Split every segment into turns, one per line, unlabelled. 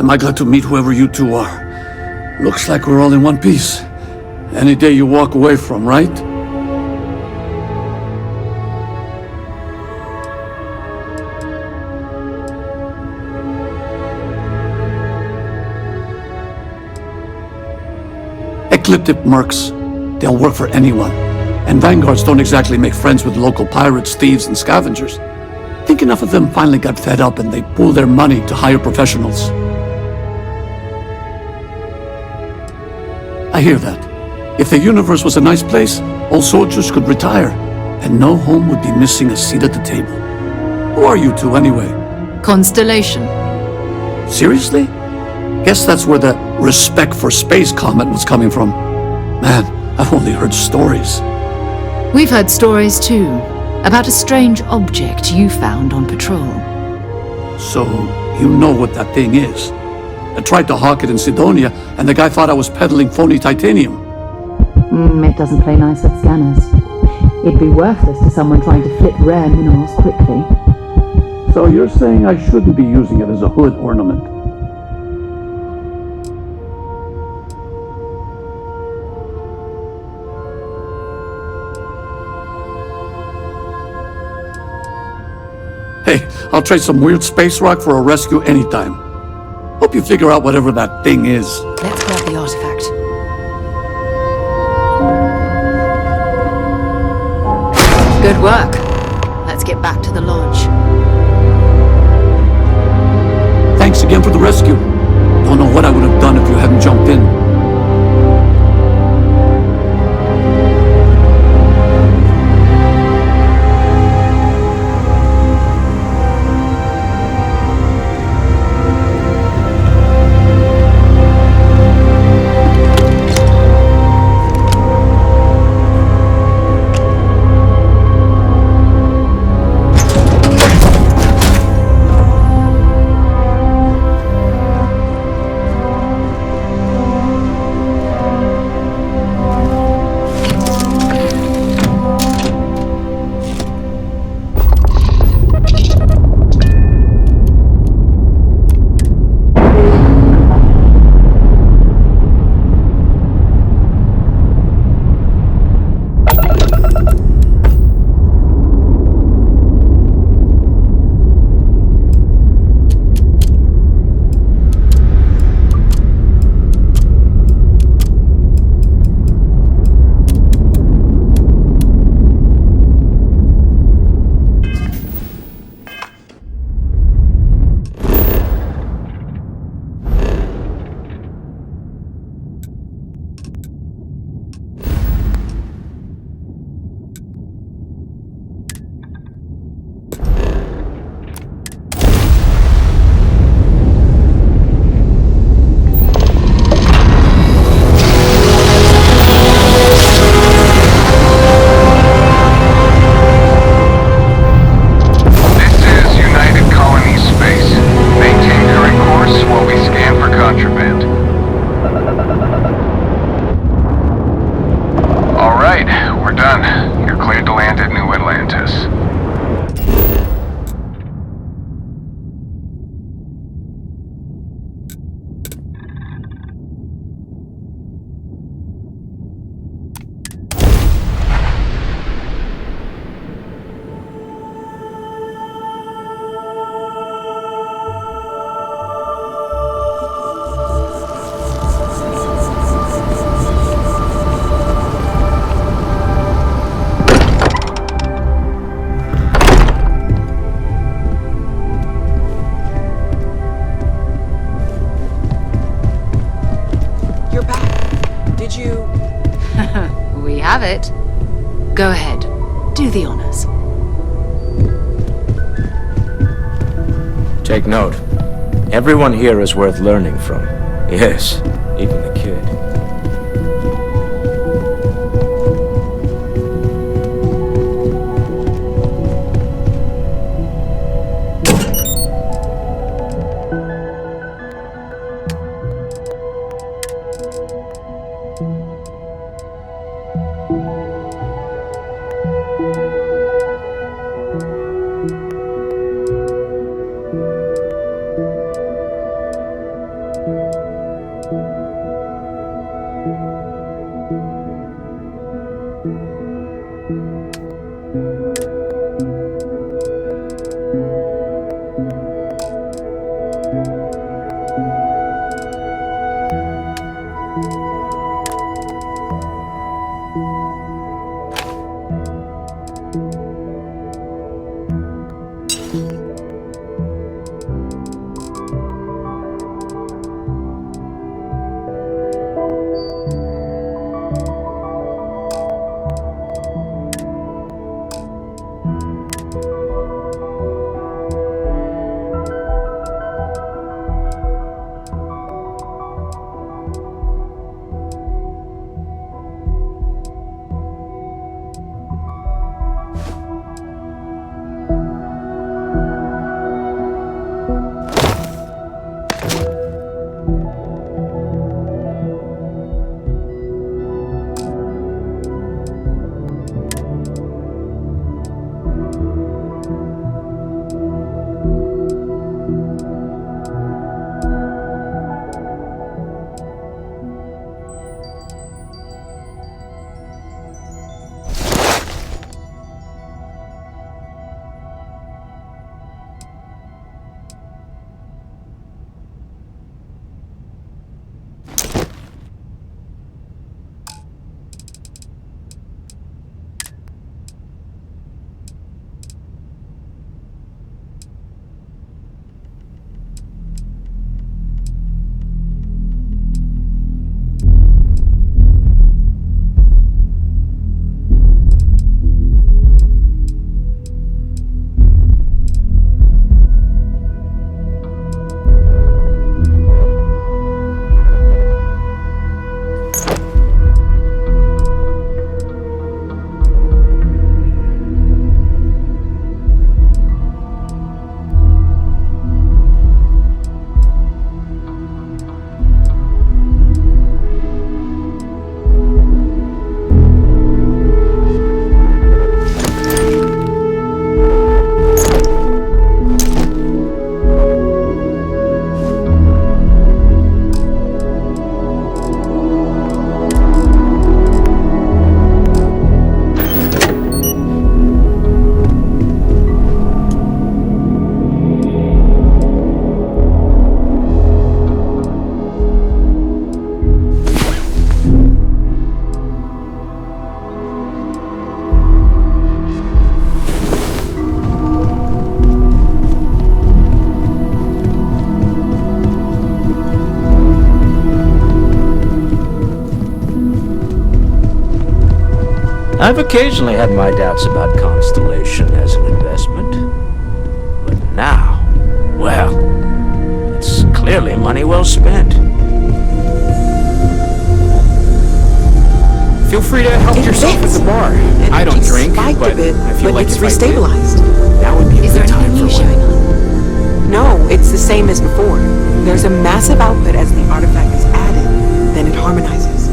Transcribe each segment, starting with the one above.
am I glad to meet whoever you two are. Looks like we're all in one piece. Any day you walk away from, right? Ecliptic mercs. They'll work for anyone. And vanguards don't exactly make friends with local pirates, thieves, and scavengers. Think enough of them finally got fed up and they pool their money to hire professionals. I hear that. If the universe was a nice place, all soldiers could retire, and no home would be missing a seat at the table. Who are you two, anyway?
Constellation.
Seriously? Guess that's where the respect for space comment was coming from. Man, I've only heard stories.
We've heard stories too, about a strange object you found on patrol.
So, you know what that thing is? I tried to hawk it in Sidonia, and the guy thought I was peddling phony titanium.
It doesn't play nice with scanners. It'd be worthless to someone trying to flip rare minerals quickly.
So you're saying I shouldn't be using it as a hood ornament? Hey, I'll trade some weird space rock for a rescue anytime. Hope you figure out whatever that thing is.
Let's grab the artifact. Good work. Let's get back to the lodge.
Thanks again for the rescue. Don't know what I would have done if you hadn't jumped in.
We have it. Go ahead. Do the honors.
Take note. Everyone here is worth learning from. Yes, even the kid. I've occasionally had my doubts about Constellation as an investment. But now, well, it's clearly money well spent. Feel free to help yourself at the bar. I don't drink, but I feel like
it's
if I did,
restabilized.
that would be a
Is there
good time
anything
for
new
one.
showing on?
No, it's the same as before. There's a massive output as the artifact is added, then it harmonizes.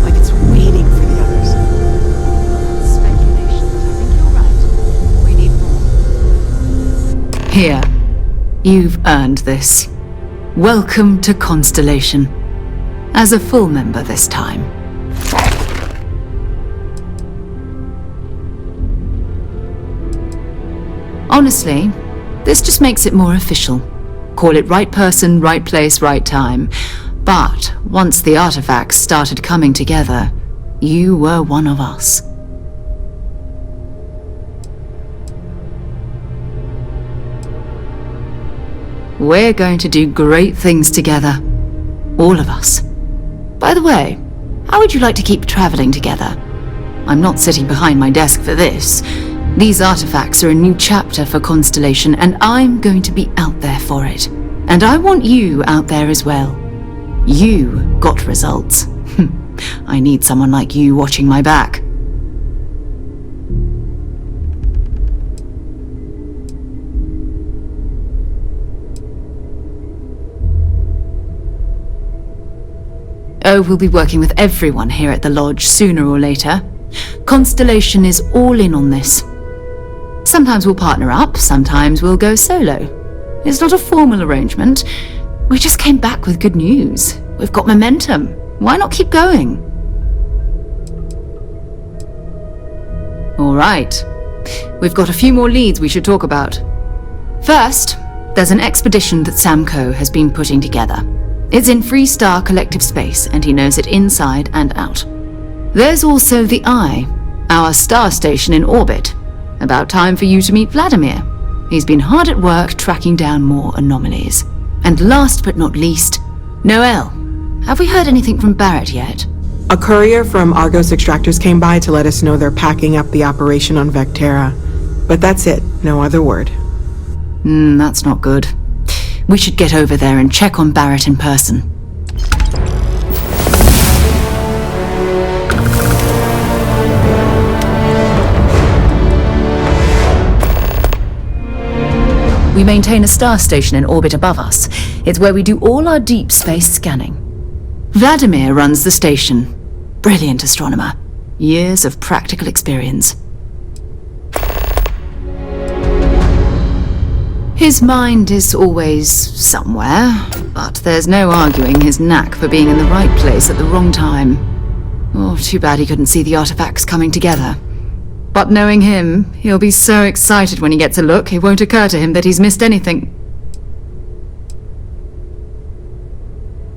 Like it's waiting for the others.
Speculation. I think you're right. We need more. Here. You've earned this. Welcome to Constellation. As a full member this time. Honestly, this just makes it more official. Call it right person, right place, right time. But once the artifacts started coming together, you were one of us. We're going to do great things together. All of us. By the way, how would you like to keep traveling together? I'm not sitting behind my desk for this. These artifacts are a new chapter for Constellation, and I'm going to be out there for it. And I want you out there as well. You got results. I need someone like you watching my back. Oh, we'll be working with everyone here at the lodge sooner or later. Constellation is all in on this. Sometimes we'll partner up, sometimes we'll go solo. It's not a formal arrangement. We just came back with good news. We've got momentum. Why not keep going? All right. We've got a few more leads we should talk about. First, there's an expedition that Samco has been putting together. It's in Freestar Collective Space, and he knows it inside and out. There's also the Eye, our star station in orbit. About time for you to meet Vladimir. He's been hard at work tracking down more anomalies. And last but not least, Noel. Have we heard anything from Barrett yet?
A courier from Argos Extractors came by to let us know they're packing up the operation on Vectera. But that's it, no other word.
That's not good. We should get over there and check on Barrett in person. We maintain a star station in orbit above us. It's where we do all our deep space scanning. Vladimir runs the station. Brilliant astronomer. Years of practical experience. His mind is always somewhere, but there's no arguing his knack for being in the right place at the wrong time. Oh, too bad he couldn't see the artifacts coming together. But knowing him, he'll be so excited when he gets a look, it won't occur to him that he's missed anything.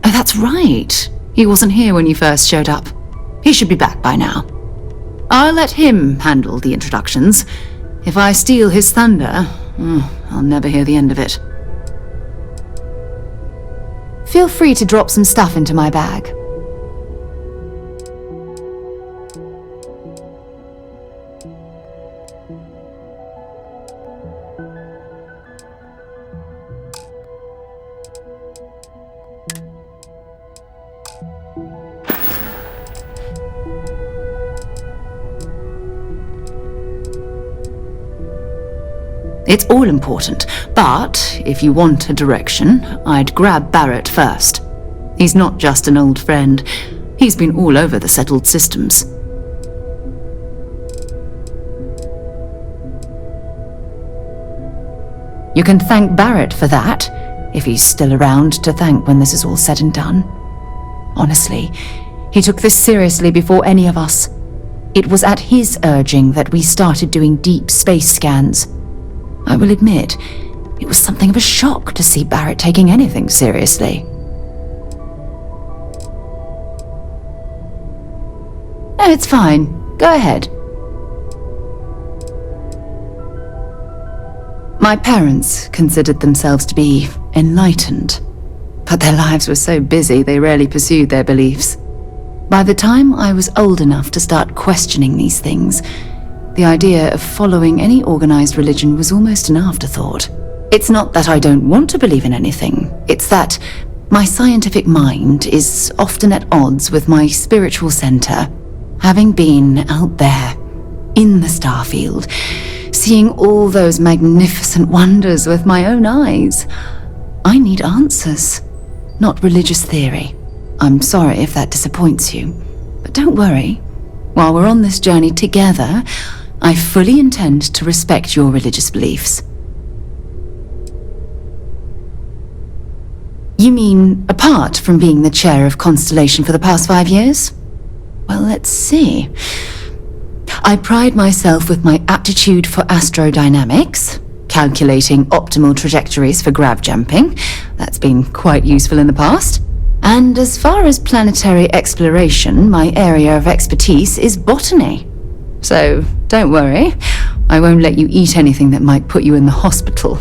Oh, that's right. He wasn't here when you first showed up. He should be back by now. I'll let him handle the introductions. If I steal his thunder, I'll never hear the end of it. Feel free to drop some stuff into my bag. It's all important, but if you want a direction, I'd grab Barrett first. He's not just an old friend. He's been all over the settled systems. You can thank Barrett for that, if he's still around to thank when this is all said and done. Honestly, he took this seriously before any of us. It was at his urging that we started doing deep space scans. I will admit, it was something of a shock to see Barrett taking anything seriously. No, it's fine. Go ahead. My parents considered themselves to be enlightened, but their lives were so busy they rarely pursued their beliefs. By the time I was old enough to start questioning these things, the idea of following any organized religion was almost an afterthought. It's not that I don't want to believe in anything, it's that my scientific mind is often at odds with my spiritual center. Having been out there, in the Starfield, seeing all those magnificent wonders with my own eyes, I need answers, not religious theory. I'm sorry if that disappoints you, but don't worry. While we're on this journey together, I fully intend to respect your religious beliefs. You mean apart from being the chair of Constellation for the past 5 years? Well, let's see. I pride myself with my aptitude for astrodynamics, calculating optimal trajectories for grav jumping. That's been quite useful in the past. And as far as planetary exploration, my area of expertise is botany. So, don't worry, I won't let you eat anything that might put you in the hospital.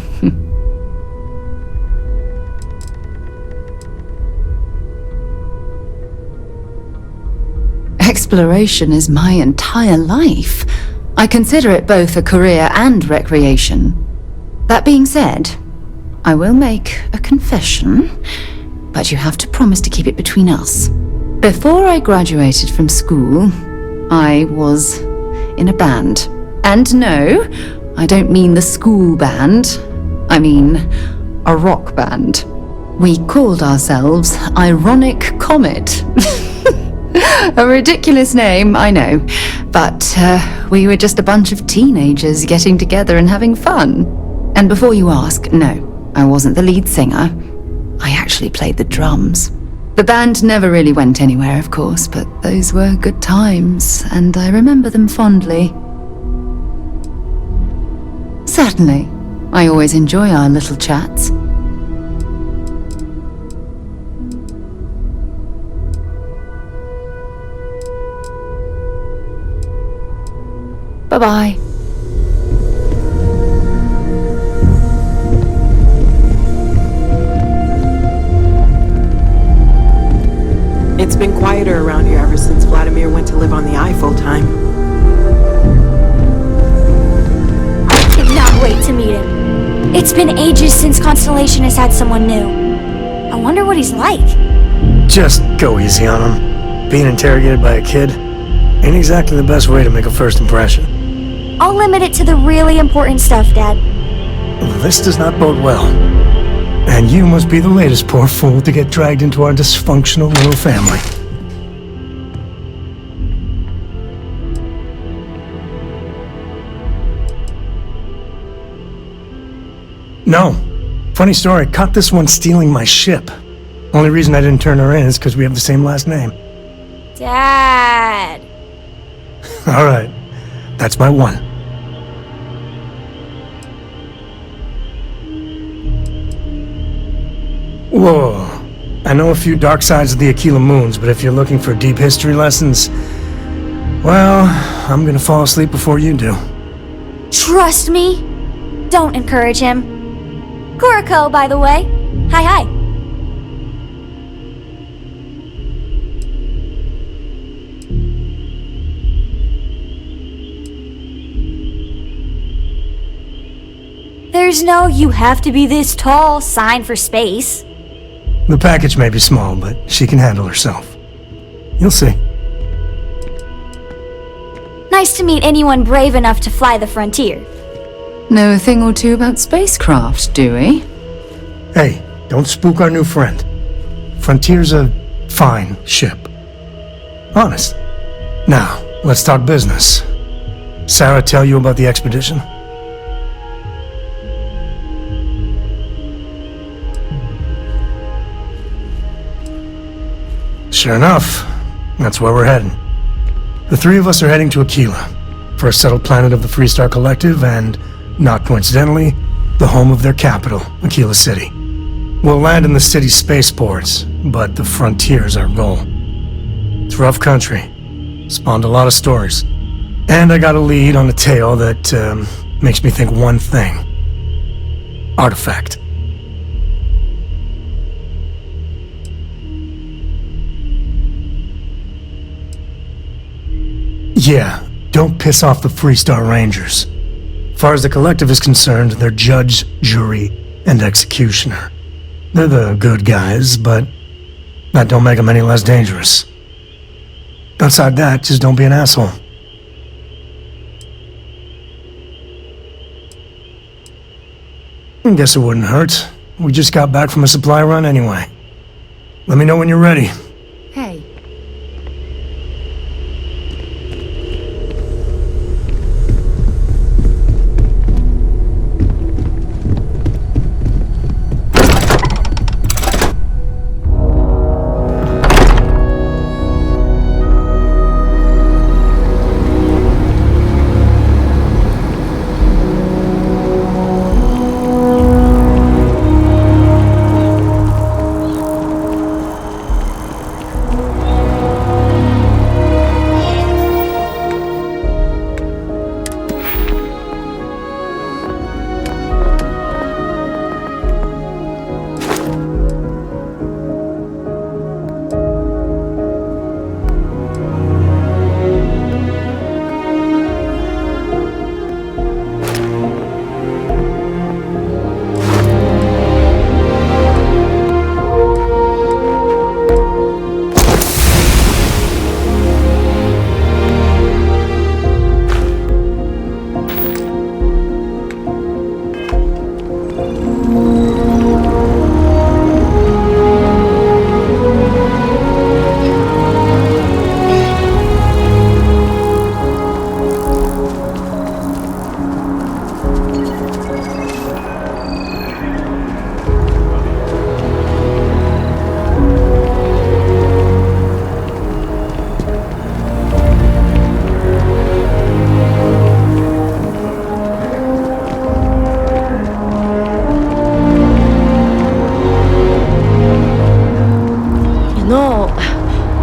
Exploration is my entire life. I consider it both a career and recreation. That being said, I will make a confession, but you have to promise to keep it between us. Before I graduated from school, I was in a band. And no, I don't mean the school band. I mean a rock band. We called ourselves Ironic Comet. A ridiculous name, I know, but we were just a bunch of teenagers getting together and having fun. And before you ask, no, I wasn't the lead singer. I actually played the drums. The band never really went anywhere, of course, but those were good times, and I remember them fondly. Certainly, I always enjoy our little chats. Bye-bye.
It's been quieter around here ever since Vladimir went to live on the Eye full-time.
I could not wait to meet him. It's been ages since Constellation has had someone new. I wonder what he's like.
Just go easy on him. Being interrogated by a kid ain't exactly the best way to make a first impression.
I'll limit it to the really important stuff, Dad.
This does not bode well. And you must be the latest poor fool to get dragged into our dysfunctional little family. No. Funny story, caught this one stealing my ship. Only reason I didn't turn her in is because we have the same last name.
Dad.
Alright, that's my one. Whoa. I know a few dark sides of the Aquila Moons, but if you're looking for deep history lessons, well, I'm gonna fall asleep before you do.
Trust me. Don't encourage him. Kuriko, by the way. Hi. There's no "you have to be this tall" sign for space.
The package may be small, but she can handle herself. You'll see.
Nice to meet anyone brave enough to fly the frontier.
Know a thing or two about spacecraft, do we?
Hey, don't spook our new friend. Frontier's a fine ship. Honest. Now, let's talk business. Sarah tell you about the expedition? Sure enough, that's where we're heading. The three of us are heading to Aquila, first settled planet of the Freestar Collective and, not coincidentally, the home of their capital, Aquila City. We'll land in the city's spaceports, but the frontier's our goal. It's rough country. Spawned a lot of stories. And I got a lead on a tale that makes me think one thing. Artifact. Yeah, don't piss off the Freestar Rangers. As far as the Collective is concerned, they're judge, jury, and executioner. They're the good guys, but that don't make them any less dangerous. Outside that, just don't be an asshole. I guess it wouldn't hurt. We just got back from a supply run anyway. Let me know when you're ready.
Hey.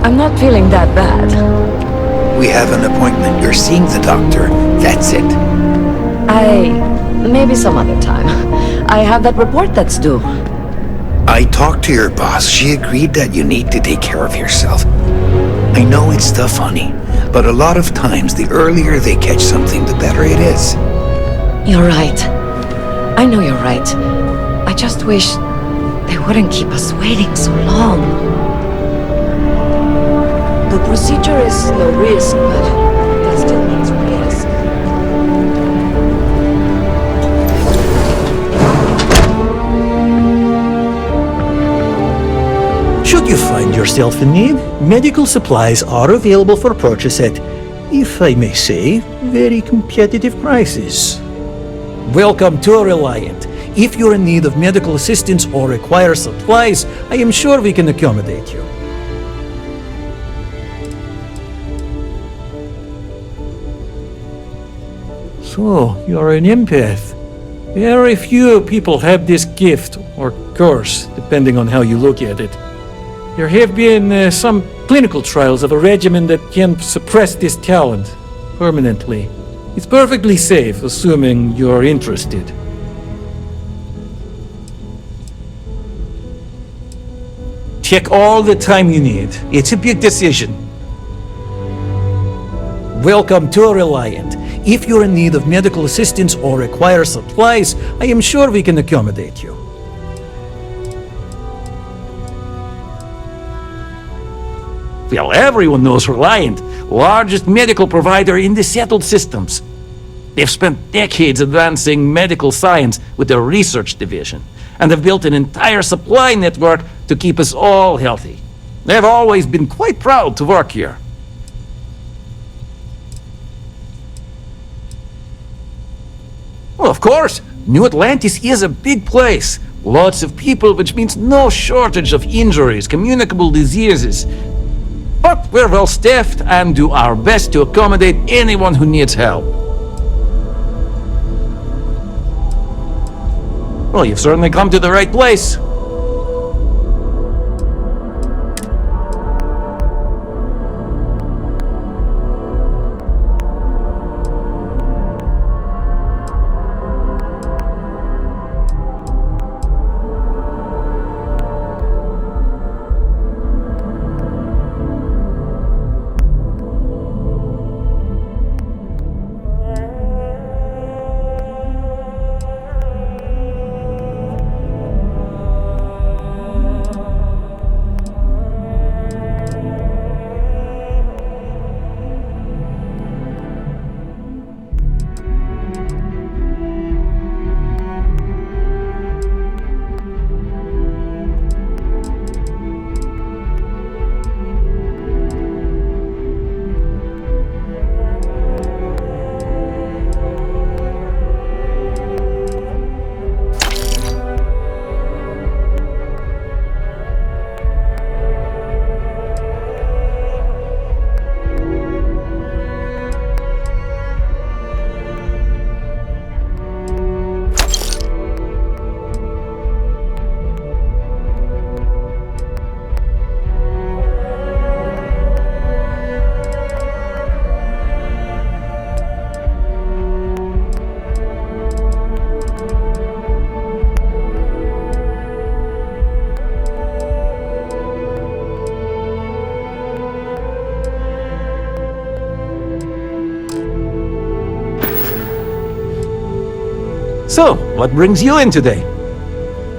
I'm not feeling that bad.
We have an appointment. You're seeing the doctor. That's it.
Maybe some other time. I have that report that's due.
I talked to your boss. She agreed that you need to take care of yourself. I know it's tough, honey, but a lot of times the earlier they catch something, the better it is.
You're right. I know you're right. I just wish they wouldn't keep us waiting so long. The procedure is low risk, but that still means risk.
Should you find yourself in need, medical supplies are available for purchase at, if I may say, very competitive prices. Welcome to Reliant. If you're in need of medical assistance or require supplies, I am sure we can accommodate you. So, you're an empath. Very few people have this gift, or curse, depending on how you look at it. There have been some clinical trials of a regimen that can suppress this talent permanently. It's perfectly safe, assuming you're interested. Take all the time you need. It's a big decision. Welcome to Reliant. If you're in need of medical assistance or require supplies, I am sure we can accommodate you. Well, everyone knows Reliant, largest medical provider in the settled systems. They've spent decades advancing medical science with their research division, and have built an entire supply network to keep us all healthy. They've always been quite proud to work here. Well, of course, New Atlantis is a big place. Lots of people, which means no shortage of injuries, communicable diseases. But we're well staffed and do our best to accommodate anyone who needs help. Well, you've certainly come to the right place. So, what brings you in today?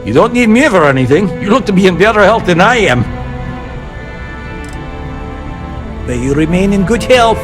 You don't need me for anything. You look to be in better health than I am. May you remain in good health.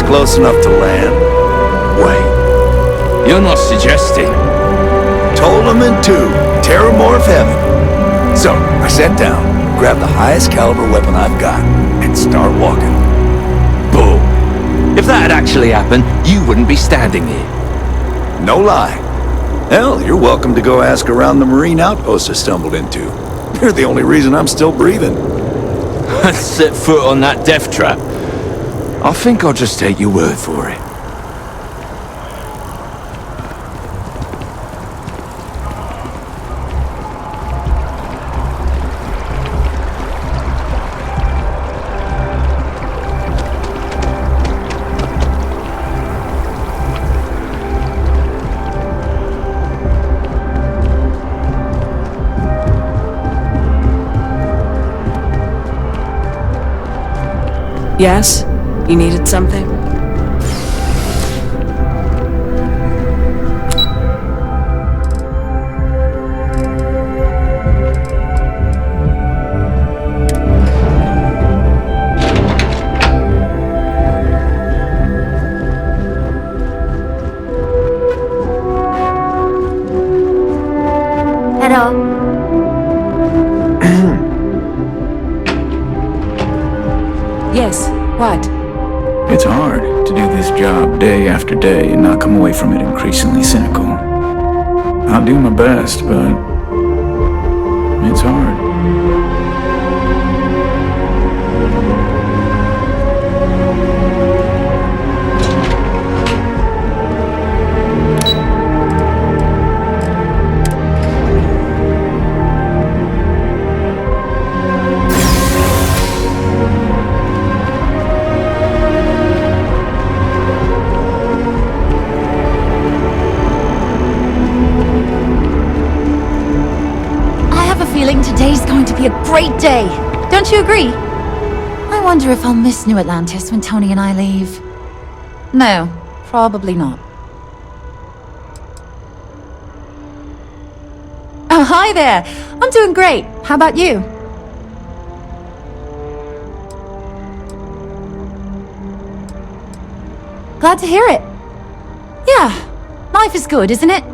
Close enough to land. Wait, you're not suggesting? Told him in two, terramorph heaven. So, I sat down, grabbed the highest caliber weapon I've got, and start walking. Boom.
If that had actually happened, you wouldn't be standing here.
No lie. Hell, you're welcome to go ask around the marine outpost I stumbled into. They're the only reason I'm still breathing.
Set foot on that death trap. I think I'll just take your word for it.
Yes? You needed something?
Hello.
Yes, what?
It's hard to do this job day after day and not come away from it increasingly cynical. I'll do my best, but it's hard.
Today's going to be a great day. Don't you agree? I wonder if I'll miss New Atlantis when Tony and I leave. No, probably not. Oh, hi there. I'm doing great. How about you? Glad to hear it. Yeah, life is good, isn't it?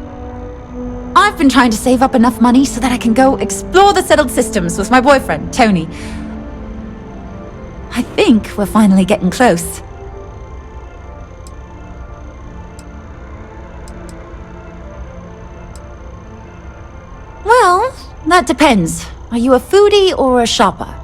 I've been trying to save up enough money so that I can go explore the settled systems with my boyfriend, Tony. I think we're finally getting close. Well, that depends. Are you a foodie or a shopper?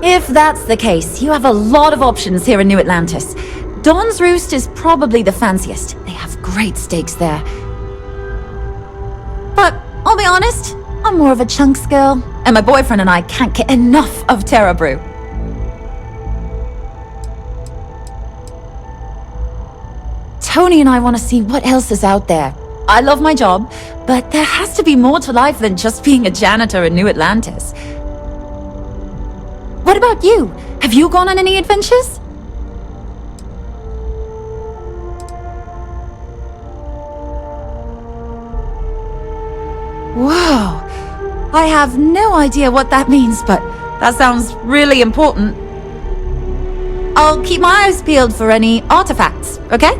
If that's the case, you have a lot of options here in New Atlantis. Dawn's Roost is probably the fanciest. They have great steaks there. But I'll be honest, I'm more of a chunks girl, and my boyfriend and I can't get enough of Terra Brew. Tony and I want to see what else is out there. I love my job, but there has to be more to life than just being a janitor in New Atlantis. What about you? Have you gone on any adventures? Whoa! I have no idea what that means, but That sounds really important. I'll keep my eyes peeled for any artifacts, okay?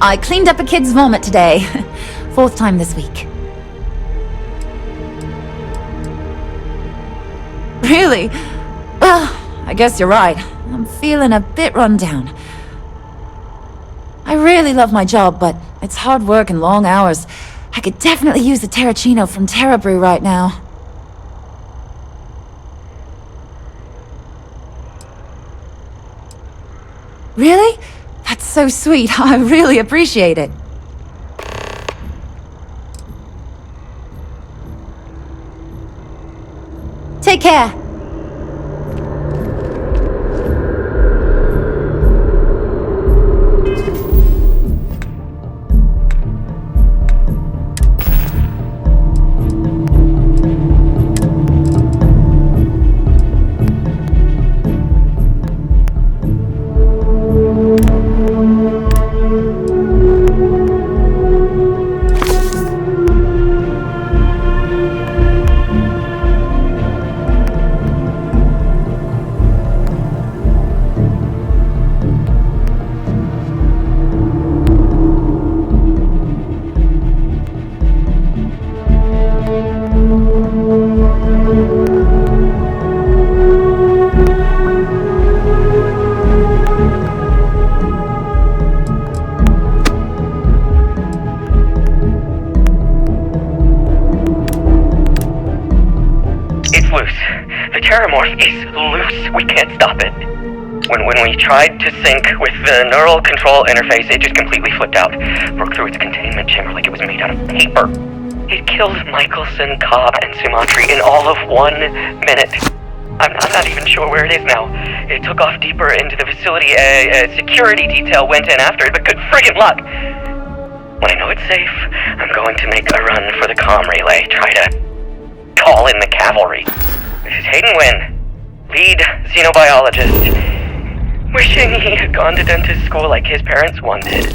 I cleaned up a kid's vomit today. 4th time this week. Really? Well, I guess you're right. I'm feeling a bit run down. I really love my job, but it's hard work and long hours. I could definitely use a Terracino from Terra Brew right now. Really? That's so sweet. I really appreciate it. Take care.
Is loose. We can't stop it. When we tried to sync with the neural control interface, it just completely flipped out. Broke through its containment chamber like it was made out of paper. It killed Michelson, Cobb, and Sumatri in all of 1 minute. I'm not even sure where it is now. It took off deeper into the facility. A security detail went in after it, but good friggin' luck. When I know it's safe, I'm going to make a run for the comm relay. Try to call in the cavalry. This is Hayden Wynn, lead xenobiologist, wishing he had gone to dentist school like his parents wanted.